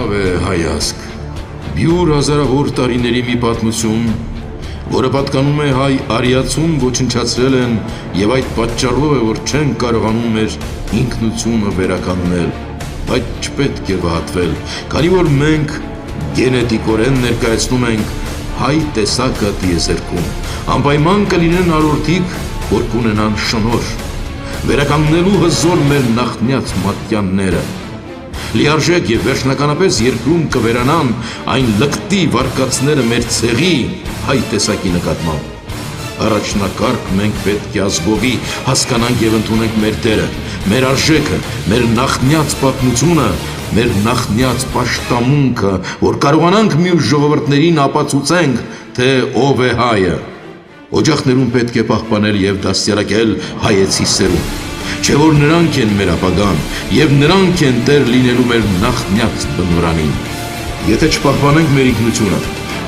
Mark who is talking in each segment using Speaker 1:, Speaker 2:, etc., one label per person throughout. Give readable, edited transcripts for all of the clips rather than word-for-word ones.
Speaker 1: Բավ է հայազգ, բյուր հազարավոր տարիների մի պատմություն, որը պատկանում է հայ արիացուն ոչնչացրել են և այդ պատճառով է, որ չեն կարողանում մեր ինքնությունը վերականգնել, բայց չպետք է վհատվել, քանի որ մենք գենետիկորեն ներկայացնում ենք հայ տեսակը տիեզերքում, անպայման կլինեն արորդիկ, որ կունենան շնորհ, վերականգնելու հզոր մեր նախնյաց մատյանները, լիարժեք և վերջնականապես երկրում կվերանան այն լկտի վարկածները մեր ցեղի հայ տեսակի նկատմամբ։ Առաջնակարգ մենք պետք է ազգովի հասկանանք և ընդունենք մեր դերը, մեր արժեքը, մեր նախնյաց պատմությունը, մեր նախնյաց պաշտամունքը, որ կարողանանք մյուս ժողովուրդներին ապացուցենք, թե ով է հայը։ Օջախներում պետք է պահպանել և դաստիարակել հայեցի սերունդ, չէ որ նրանք են մեր ապագան և նրանք են տեր լինելու մեր նախնյաց բնօրանին։ Եթե չպահպանենք մեր ինքնությունը,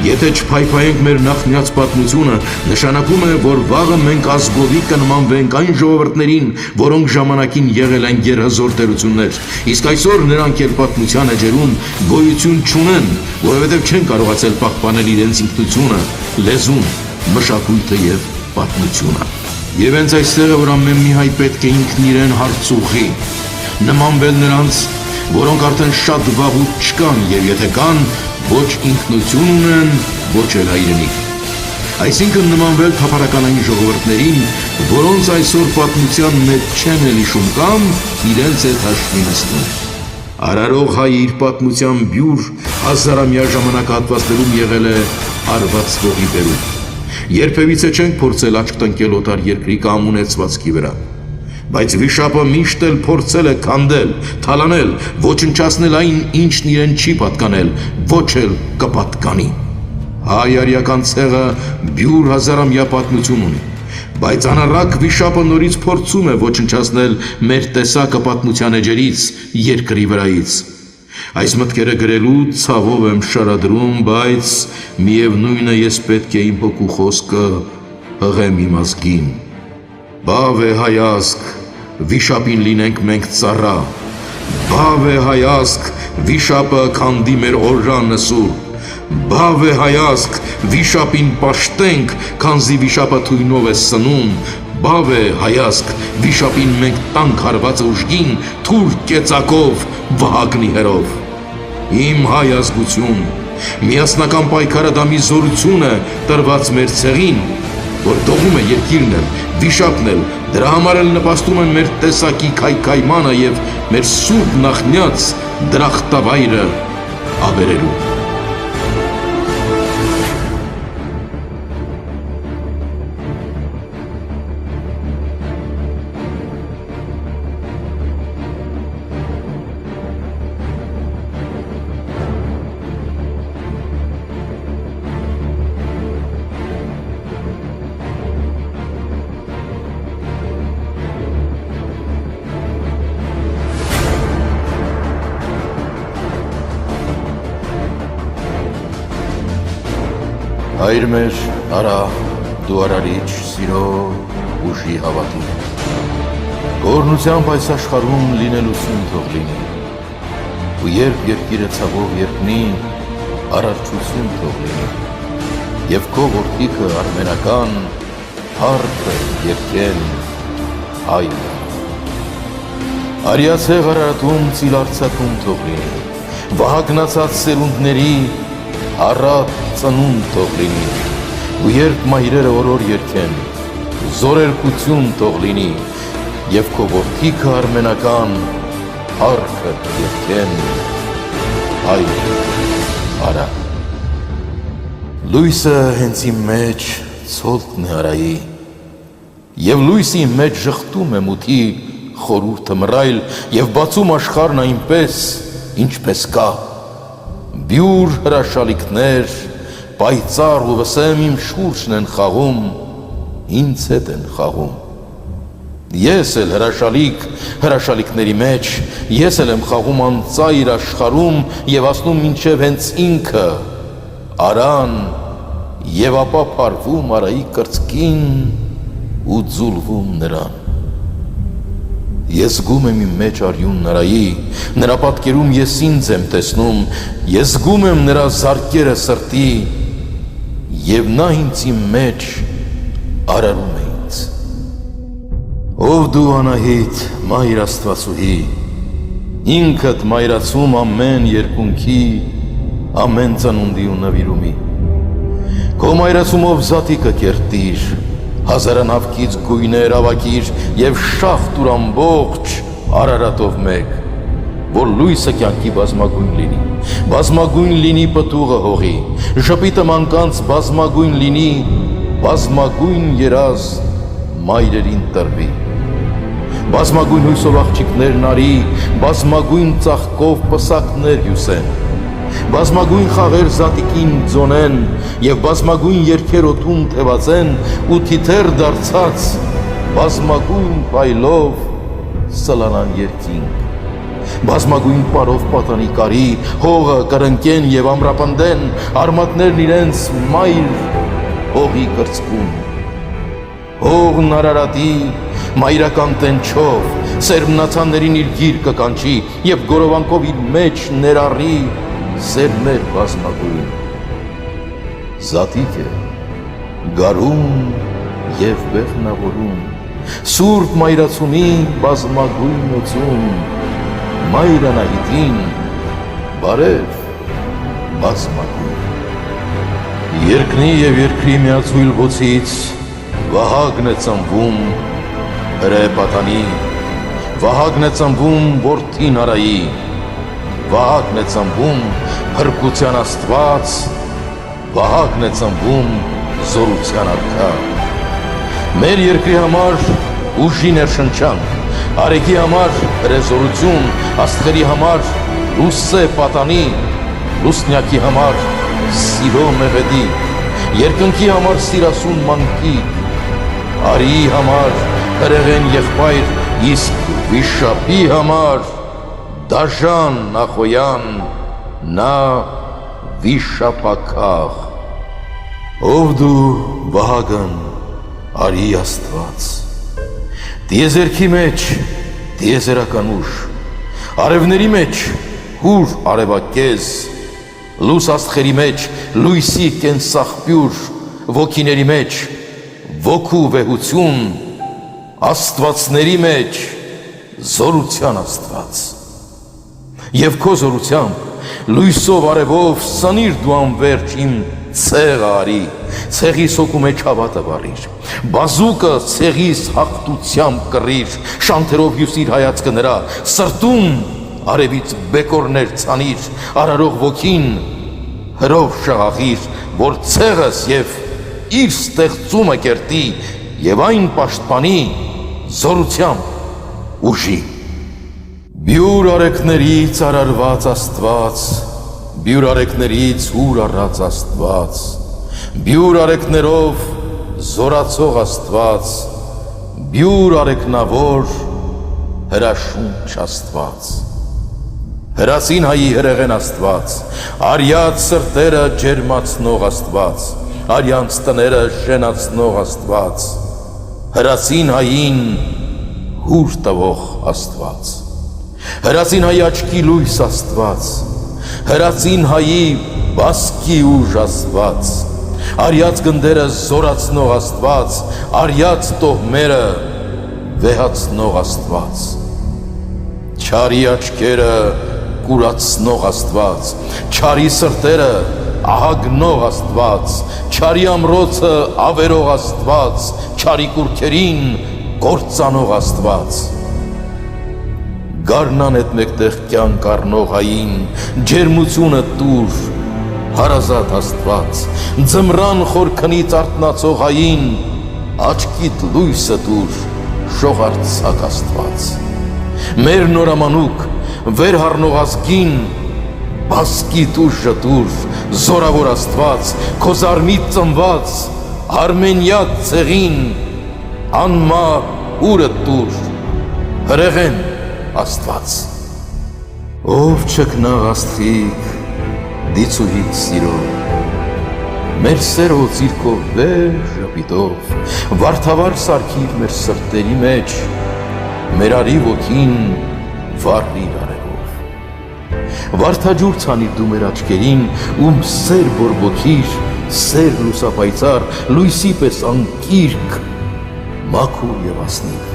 Speaker 1: եթե չփայփայենք մեր նախնյաց պատմությունը, նշանակում է, որ վաղը մենք ազգովի կնմանվենք այն ժողովուրդներին, որոնք ժամանակին եղել են գերհզոր տերություններ, իսկ այսօր նրանք էլ պատմության էջերում գոյություն չունեն, որովհետև չեն կարողացել պահպանել իրենց ինքնությունը, լեզուն, մշակույթը և պատմությունը։ Եվ հենց այստեղ է, որ ամեն մի հայ պետք է ինքն իրեն հարցուղի, նմանվել նրանց, որոնք արդեն շատ վաղուց չկան և եթե կան, ոչ ինքնություն ունեն, ոչ էլ հայրենիք։ Այսինքն նմանվել թափառականային ժողովուրդներին, որոնց այսօր պատմության մեջ չեն էլ հիշում կամ իրենց հետ հաշվի նստում։ Արարող հայը իր պատմության բյուր հազարամյա ժամանակահատվածներում եղել է արվածվողի բերում։ Երբևիցե չենք փորձել աչք տնկել օտար երկրի կամ ունեցվածքի վրա, բայց վիշապը միշտ էլ փորձել է քանդել, թալանել, ոչնչացնել այն, ինչն իրեն չի պատկանել, ոչ էլ կպատկանի։ Հայ արիական ցեղը բյուր հազարամյա պատմություն ունի, բայց անառակ վիշապը նորից փորձում է ոչնչացնել մեր տեսակը պատմության էջերից, երկրի վրայից։ Այս մտքերը գրելու ցավով եմ շարադրում, բայց միևնույն է ես պետք է իմ հոգու խոսքը հղեմ իմ ազգին։ Բավ է հայազգ, վիշապին լինենք մենք ծառա, բավ է հայազգ, վիշապը քանդի մեր օրրանը սուրբ, բավ է հայազգ, վիշապին պաշտենք, քանզի վիշապը թույնով է սնում, բավ է հայազգ, վիշապին մենք տանք հարվածը ուժգին, թուր կեցակով, վահագնի հերով։ Իմ հայ ազգություն, միասնական պայքարը դա մի զորություն է տրված մեր ցեղին, որ դողում է երկիրն էլ, վիշապն էլ, դրա համար էլ նպաստում են մեր տեսակի քայքայմանը և մեր սուրբ նախնյաց դրախտավայրը ավերելու։ Հայր մեր, արա, դու արարիչ, սիրո, ուժի հավատի, գոհորնությամբ այս աշխարհում լինելություն թող լինի, ու երբ երկիրը ցավով երգնի, արարչություն թող լինի, և քո որդիքը արմենական, փառքը երգեն հայրը։ Արիացեղ Արարատում ծիլարձակում թող լինի, վահագնացած սերունդների առատ ծնունդ թող լինի, ու երբ մայրերը օրոր երգեն, զորերկություն թող լինի, և քո որդիքը արմենական, փառքը երգեն հայր, արա։ Լույսը հենց իմ մեջ ցոլտն է արայի, և լույսի մեջ ժխտում է մութի խորհուրդը մռայլ, և բացում աշխարհն այնպես, ինչպես կա։ Բյուր հրաշալիքներ, պայծառ ու վսեմ իմ շուրջն են խաղում, ինձ հետ են խաղում։ Ես էլ հրաշալիք հրաշալիքների մեջ, ես էլ եմ խաղում անծայր աշխարհում և ասնում մինչև հենց ինքը, արան, և ապա փարվում արայի կրծքին ու ձուլվում նրան։ Ես զգում եմ իմ մեջ արյուն նրայի, նրա պատկերում ես ինձ եմ տեսնում, ես զգում եմ նրա զարկերը սրտի, և նա ինձ իմ մեջ արարում է ինձ։ Ով դու Անահիտ, Մայր Աստվածուհի, ինքդ մայրացում ամեն երկունքի, ամեն ծնունդի ու նվիրումի։ Քո մայրացումով զատիկը կերտիր, հազարանավքից գույներ ավակիր և շաղ տուր ամբողջ Արարատով մեկ, որ լույսը կյանքի բազմագույն լինի պտուղը հողի, ժպիտը մանկանց բազմագույն լինի, բազմագույն երազ մայրերին տրվի։ Բազմագույն հույսով աղջիկներն արի, բազմագույն ծաղկով պսակներ հյուսեն, բազմագույն խաղեր զատիկին ձոնեն և բազմագույն երգեր օդում թևածեն ու թիթեռ դարձած բազմագույն փայլով սլանան երկինք։ Բազմագույն պարով պատանի կարի, հողը կրնկեն և ամրապնդեն, արմատներն իրենց մայր հողի կրծքում։ Հողն Արարատի մայրական տենչով, սերմնացաններին իր գիրկը կանչի և գորովանքով իր մեջ ներառի սերմեր բազմագույն։ Զատիկ է, գարում և բեղնավորում, սուրբ մայրացումի բազմագույն օծում, Մայր Անահիտին բարև բազմագույն։ Երկնի և երկրի միացույլ ոցից Վահագն է ծնվում հրեպատանի, Վահագն է ծնվում որդին Արայի, Վահագն է ծնվում փրկության Աստված, Վահագն է ծնվում զորության արքա։ Մեր երկրի համար ուժի ներշնչանք, արեգի համար հրեզորություն, աստղերի համար լուսե պատանի, լուսնյակի համար սիրո մեղեդի, երկնքի համար սիրասուն մանկիկ, արիի համար հրեղեն եղբայր, իսկ վիշապի համար դաժան նախոյան, նա վիշապաքաղ։ Ով դու Վահագն, արի Աստված, տիեզերքի մեջ տիեզերական ուժ, արևների մեջ հուր արևակեզ, լույս աստղերի մեջ լույսի կենսաղբյուր, ոգիների մեջ ոգու վեհություն, աստվածների մեջ զորության Աստված։ Եվ քո զորությամբ լույսով արևով սանիր դու անվերջ իմ ցեղը արի, ցեղի սոկու մեջ հավատը վառիր, բազուկը ցեղիս հաղթությամբ կռիր, շանթերով հյուսիր հայացքը նրա, սրտում արևից բեկորներ ցանիր, արարող ոգին հրով շաղախիր, որ ցեղս և իր ստեղծումը կերտի և այն պաշտպանի զորությամբ ուժի։ Բյուր արեքներից արարված Աստված, բյուր արեքներից հուր առած Աստված, բյուր արեքներով զորացող Աստված, բյուր արեքնավոր հրաշունչ Աստված, հրասին հայի հրեղեն Աստված, արյած սրտերը ջերմացնող Աստված, արյանց տները շենացնող Աստված, հրասին հային հուր տվող Աստված, հրասին հայի աչքի լույս Աստված, հրասին հայի բասկի ուժ Աստված, արյած գնդերը զորացնող Աստված, արյած տոհմերը վեհացնող Աստված, չարի աչքերը կուրացնող Աստված, չարի սրտերը ահագնող Աստված, չարի ամրոցը ավերող Աստված, չարի կուրքերին կործանող Աստված, գարնան հետ մեկտեղ կյանք առնող հային, ջերմությունը տուր, հարազատ Աստված, ձմռան խորքնից արթնացող հային, աչքիդ լույսը տուր, շողարցակ Աստված, մեր նորամանուկ, վեր հառնող ազգին, բասկիդ ուժը տուր, զորավոր Աստված, քո զարմից ծնված, արմենյակ ցեղին, անմա ուրը տուր, հրեղեն Աստված։ Ով չքնաղ աստղիկ, դիցուհիդ սիրո, մեր սերը օծիր քո վեր ժպիտով, վարդավառ սարքիր մեր սրտերի մեջ, մեր արի ոգին վառիր արևով։ Վարդաջուր ցանիր դու մեր աչքերին, ում սեր բորբոքիր, սեր լուսապայծառ, լույսի պես անկիրք, մաքուր եւ ասնիկ։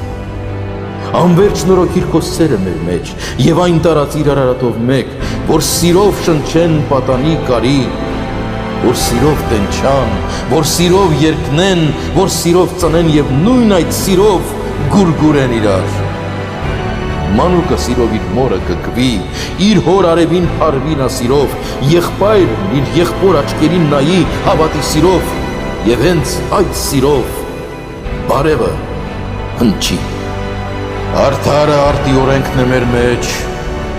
Speaker 1: Անվերջ նորոգիր քո սերը մեր մեջ եւ այն տարածիր արարատով մեկ, որ սիրով շնչեն պատանի կարի, որ սիրով տենչան, որ սիրով երգնեն, որ սիրով ծնեն եւ նույն այդ սիրով գուրգուրեն իրար։ Մանուկը սիրով իր մորը կգվի, իր հոր արևին փարվի նա սիրով, եղբայրն իր եղբոր աչքերին նայի հավատի սիրով եւ հենց այդ սիրով բարևը հնչի։ Արդարը արտիորենքն է մեր մեջ,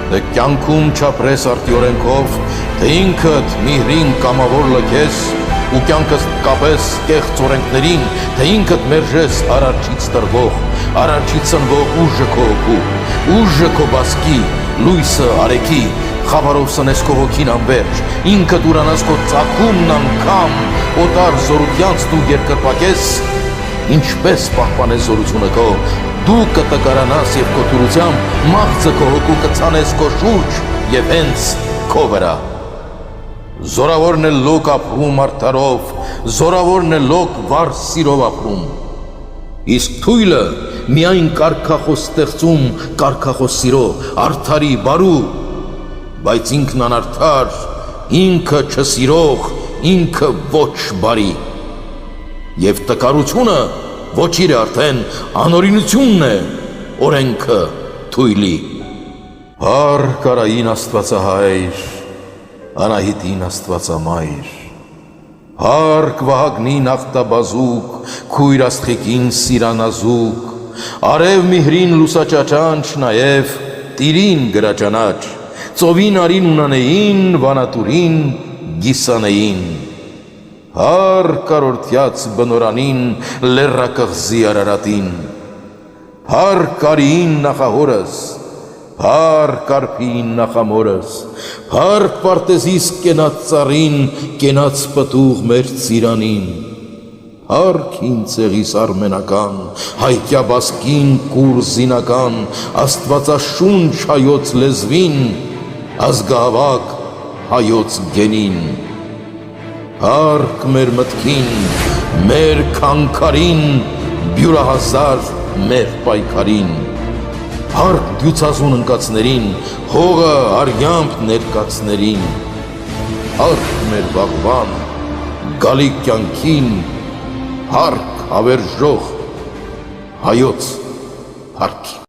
Speaker 1: թե կյանքում չապրես արտիորենքով, թե ինքդ միհրին կամավոր լքես ու կյանքս կապես կեղծ օրենքներին, թե ինքդ մերժես արարչից տրվող, արարչից սնվող ուժը քո հոգու, ուժը քո բասկի, լույսը արեքի, խավարով սնես քո հոգին անվերջ, ինքդ ուրանաս քո ծագումն անգամ, օտար զորությանց դու երկրպակես, ինչպես պահպանես զորությունը քո, դու կտկարանաս եւ քո թուրությամբ մաղձը քո հոգու կցանես քո շուրջ եւ հենց քո վրա։ Զորավորն է լոկ ապրում արդարով, զորավորն է լոկ վառ սիրով ապրում։ Իսկ թույլը միայն կարգախոս ստեղծում կարգախոս սիրո, արդարի, բարու, բայց ինքն անարդար, ինքը չսիրող, ինքը ոչ բարի։ Եվ տկարությունը ոչիր է արդեն, անօրինությունն է օրենքը թույլի։ Հար կարային աստվածահայր, Անահիտին աստվածամայր, Հարկ Վահագնին ախտաբազուկ, քույր աստղիկին սիրանազուկ, արև միհրին լուսաճաճանչ, նաև տիրին գրաճանաչ, ծովին արին ունանեին, վանատուրին գիսանեին, Հարկ արորդյաց բնորանին, լեռակղզի արարատին, Հարկ արիին նախահորս, Հարկ արփին նախամորս, Հարկ պարտեզիս կենաց ծառին, կենաց պտուղ մեր ծիրանին, Հարկ հին ցեղիս արմենական, հայկյա բասկին կուր զինական, աստվածաշունչ հայոց լեզվին, ազգահավաք հայոց գենին, Հարկ մեր մտքին, մեր քանքարին, բյուրահազար մեր պայքարին, Հարկ դյուցազուն ընկածներին, հողը արյամբ ներկացներին, Հարկ մեր վաղվան, գալիք կյանքին, Հարկ հավերժող հայոց հարկին։